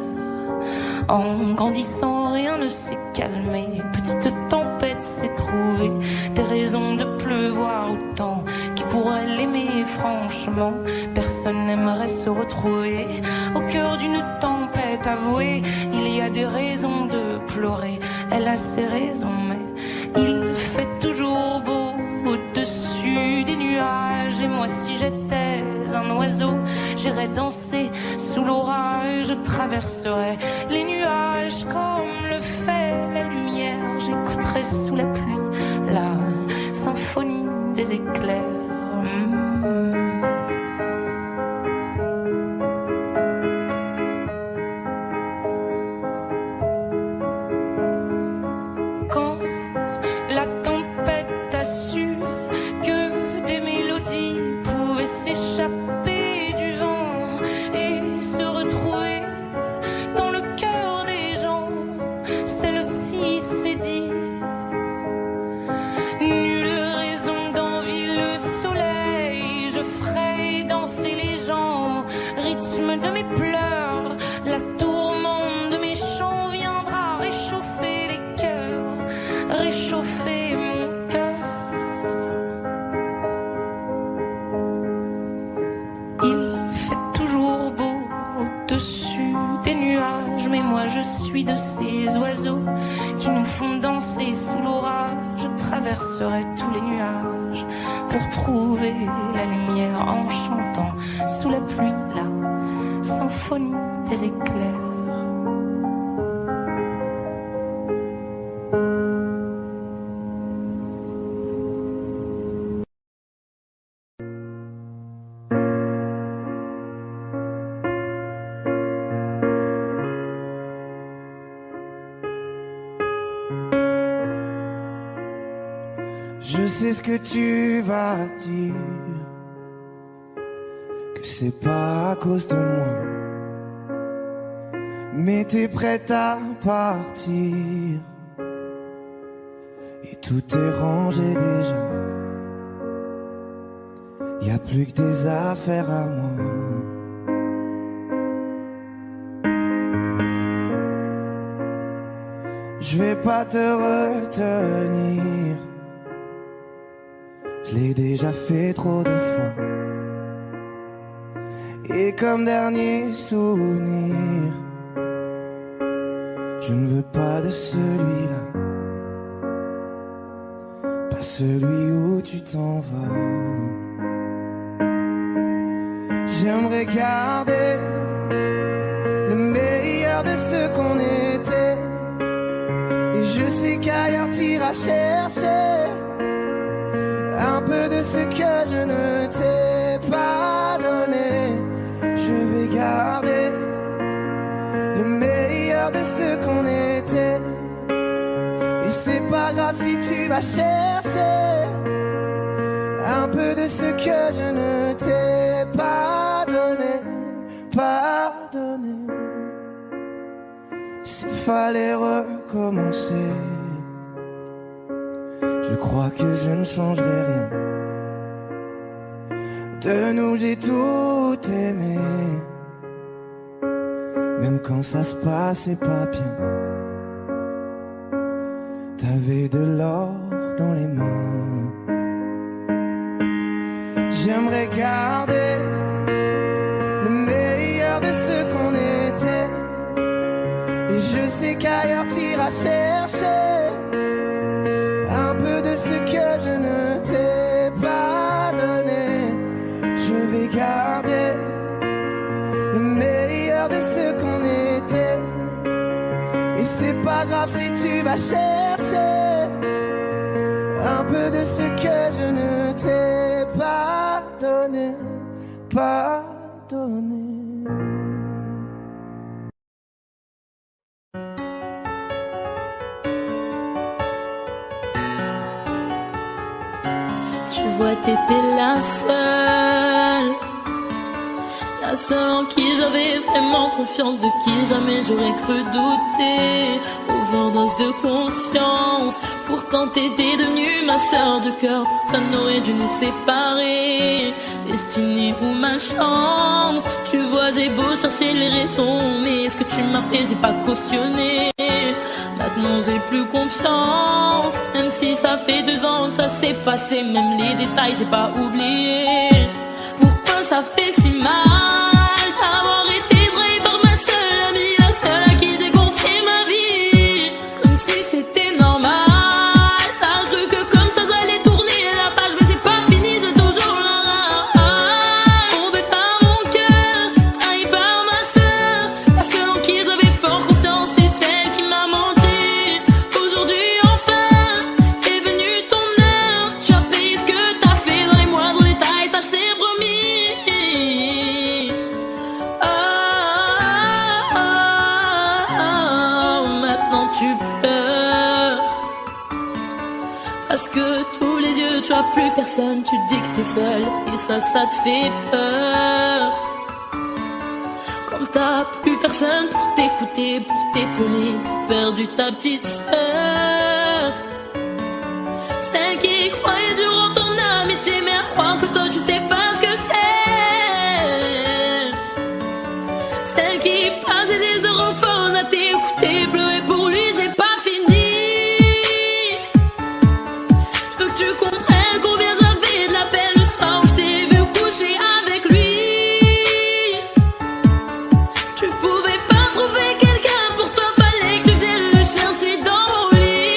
En grandissant, rien ne s'est calmé. Petite tempête s'est trouvée, des raisons de pleuvoir autant. Qui pourrait l'aimer franchement? Personne n'aimerait se retrouver au cœur d'une tempête avouée. Il y a des raisons de pleurer, elle a ses raisons, mais il fait toujours beau au-dessus des nuages. Et moi si j'étais un oiseau, j'irais danser sous l'orage, je traverserais les nuages comme le fait la lumière, j'écouterais sous la pluie la symphonie des éclairs. Quand la tempête a su que des mélodies pouvaient s'échapper du vent et se retrouver dans le cœur des gens, celle-ci s'est dit: nulle raison d'envier le soleil, je ferai danser les gens, rythme de mes pleurs, la tourmente de mes chants viendra réchauffer les cœurs, réchauffer mon cœur. Il fait toujours beau au-dessus des nuages, mais moi je suis de ces oiseaux qui nous font danser sous l'orage. Je traverserai tous les nuages pour trouver la lumière en chantant sous la pluie la symphonie des éclairs. Je sais ce que tu vas dire, que c'est pas à cause de moi, mais t'es prête à partir et tout est rangé déjà. y a plus que des affaires à moi. Je vais pas te retenir, je l'ai déjà fait trop de fois. Et comme dernier souvenir, je ne veux pas de celui-là, pas celui où tu t'en vas. J'aimerais garder le meilleur de ce qu'on était. Et je sais qu'ailleurs t'iras chercher un peu de ce que je ne t'ai pas donné. Je vais garder le meilleur de ce qu'on était. Et c'est pas grave si tu vas chercher un peu de ce que je ne t'ai pas donné, pas donné. S'il fallait recommencer, je crois que je ne changerai rien. De nous j'ai tout aimé, même quand ça se passait pas bien. T'avais de l'or dans les mains. J'aimerais garder le meilleur de ce qu'on était. Et je sais qu'ailleurs t'iras chercher un peu de ce que je ne t'ai pas donné. Je vais garder le meilleur de ce qu'on était. Et c'est pas grave si tu vas chercher un peu de ce que je ne t'ai pas donné, pas donné. Tu vois, t'étais la seule en qui j'avais vraiment confiance, de qui jamais j'aurais cru douter. Overdose de conscience, pourtant t'étais devenue ma sœur de cœur. Personne n'aurait dû nous séparer, destinée ou malchance. Tu vois, j'ai beau chercher les raisons, mais ce que tu m'as fait, j'ai pas cautionné. Maintenant j'ai plus confiance, même si ça fait 2 ans que ça s'est passé. Même les détails j'ai pas oublié. Pourquoi ça fait si mal d'avoir été trahi par ma seule amie, la seule à qui j'ai confié ma vie, comme si c'était normal. T'as cru que comme ça j'allais tourner la page, mais c'est pas fini, j'ai toujours la rage. Tombé par mon cœur, trahi par ma sœur, la seule en qui j'avais fort confiance, c'est celle qui m'a menti. Aujourd'hui enfin est venue ton heure, tu as payé ce que t'as fait dans les moindres détails, ça je t'ai promis. Maintenant tu pleures parce que tous les yeux tu as plus personne, tu dis que t'es seule et ça te fait peur. Comme t'as plus personne pour t'écouter, pour t'épauler, t'as perdu ta petite sœur, celle qui croyait durant ton amitié, mais à croire que toi tu sais pas ce que c'est, celle qui passait des heures au phone à t'écouter pleurer pour lui. J'ai pas fini, je veux que tu comprennes combien j'avais de la peine le soir où je t'ai vu coucher avec lui. Tu pouvais pas trouver quelqu'un pour toi, fallait que tu viennes le chercher dans mon lit.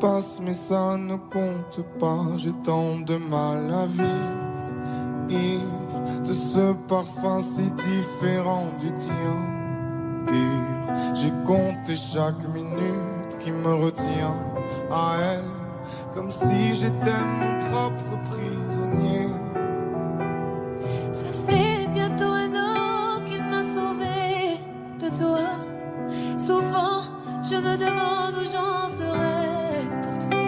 passe mais ça ne compte pas. J'ai tant de mal à vivre, ivre de ce parfum si différent du tien. Pire, j'ai compté chaque minute qui me retient à elle, comme si j'étais mon propre prisonnier. Ça fait bientôt 1 an qu'il m'a sauvé de toi. Souvent, je me demande où j'en serais pour toi.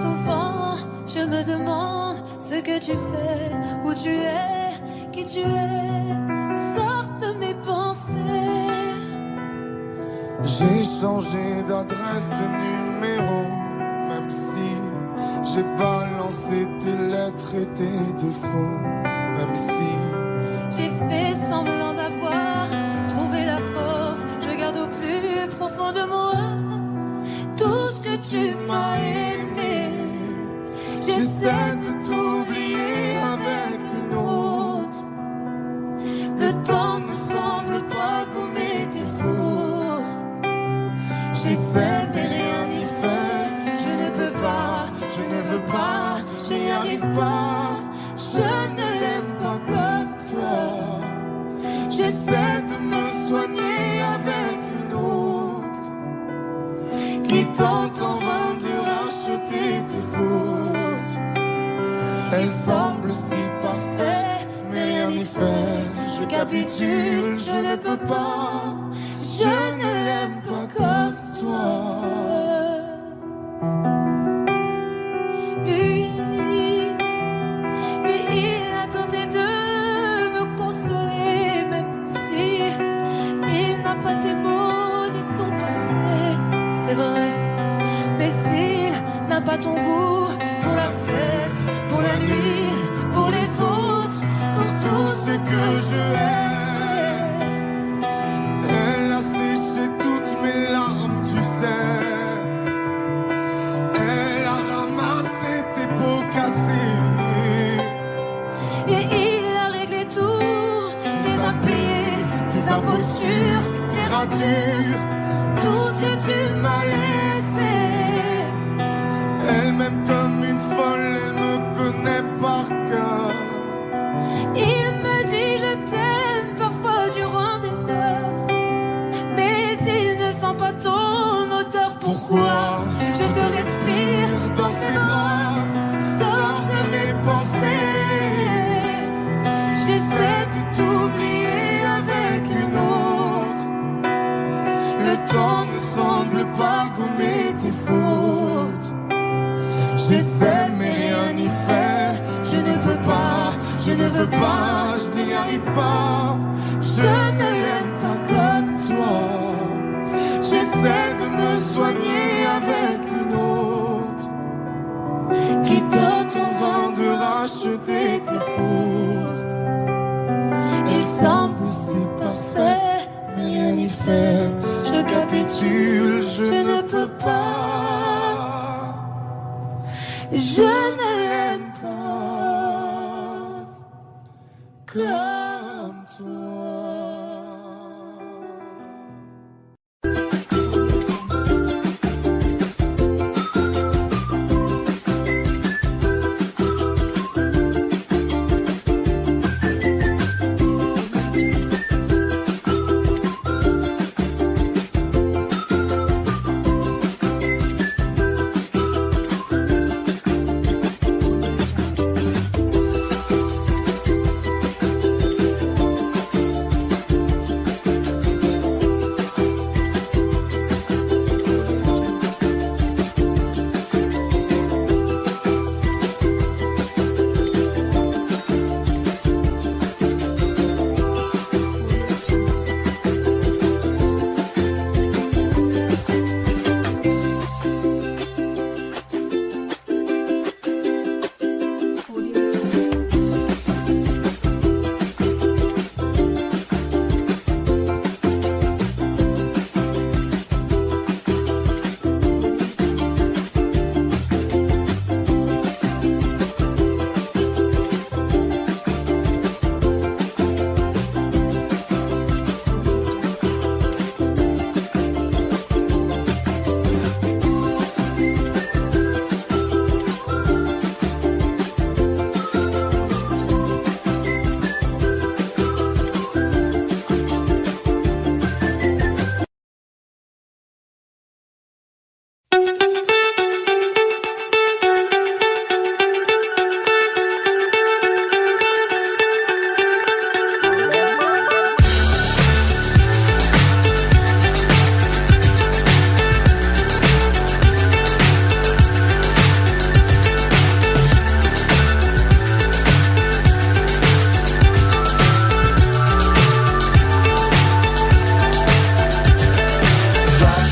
Souvent, je me demande ce que tu fais, où tu es, qui tu es. Sors de mes pensées. J'ai changé d'adresse, de numéro, même si j'ai balancé tes lettres et tes défauts. Même si j'ai fait semblant d'avoir trouvé la force, je garde au plus profond de moi tout ce que tu m'as aimé. J'essaie de t'oublier avec une autre. Le temps ne semble pas gommer tes fautes. J'essaie mais rien n'y fait. Je ne peux pas, je ne veux pas, je n'y arrive pas. Je ne l'aime pas comme toi. J'essaie de me soigner avec une autre qui tente en vain de racheter tes fautes. Elle semble si parfaite, mais rien n'y fait. Je capitule, je ne peux pas. Je ne l'aime pas comme toi. Lui, il a tenté de me consoler, même si il n'a pas tes mots ni ton passé, c'est vrai. Mais s'il n'a pas ton goût pour la fête, pour la nuit, pour les autres, pour tout ce que je hais. elle a séché toutes mes larmes, tu sais. Elle a ramassé tes pots cassés. Et il a réglé tout, tes impayés, tes impostures, tes ratures, tout ce que tu m'as laissé. Elle m'aime comme une folle, elle me connaît par cœur. Il me dit je t'aime parfois durant des heures, mais il ne sent pas ton odeur. Pourquoi je te respire dans ses bras, sors de mes pensées. J'essaie de t'oublier avec une autre. Le temps ne semble pas gommer tes fautes. J'essaie mais rien n'y fait. Je ne peux pas, je ne veux pas, je n'y arrive pas. Je ne l'aime pas comme toi. J'essaie de me soigner avec une autre qui tente en vain de racheter tes fautes. Il semble Si parfait, mais rien n'y fait. Je capitule, je ne peux pas. je ne l'aime pas comme toi.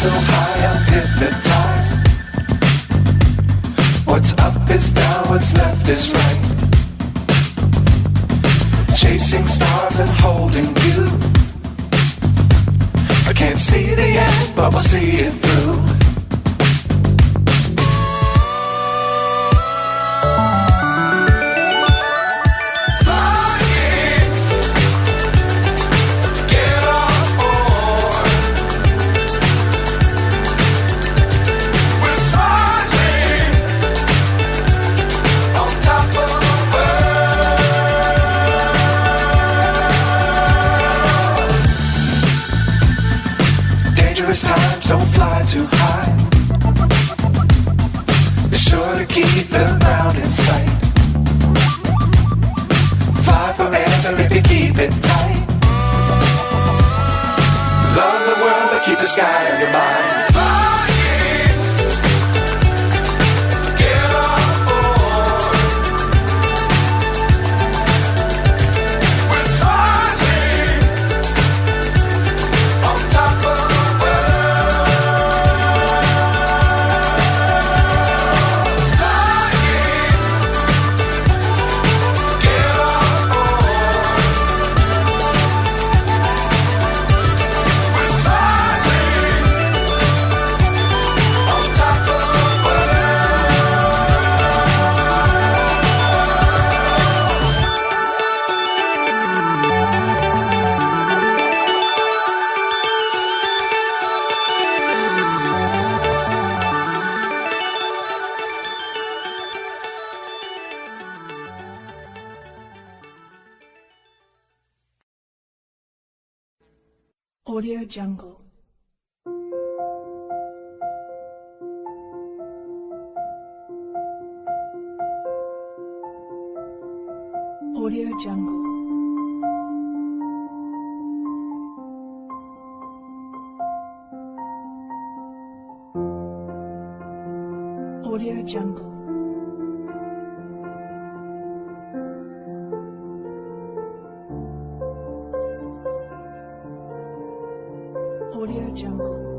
so high I'm hypnotized. What's up is down, what's left is right. Chasing stars and holding you. I can't see the end, but we'll see it through. Times don't fly too high. Be sure to keep the ground in sight. Fly forever if you keep it tight. Love the world but keep the sky on your mind. Audio Jungle. Audio Jungle. Audio Jungle. Audio Jungle.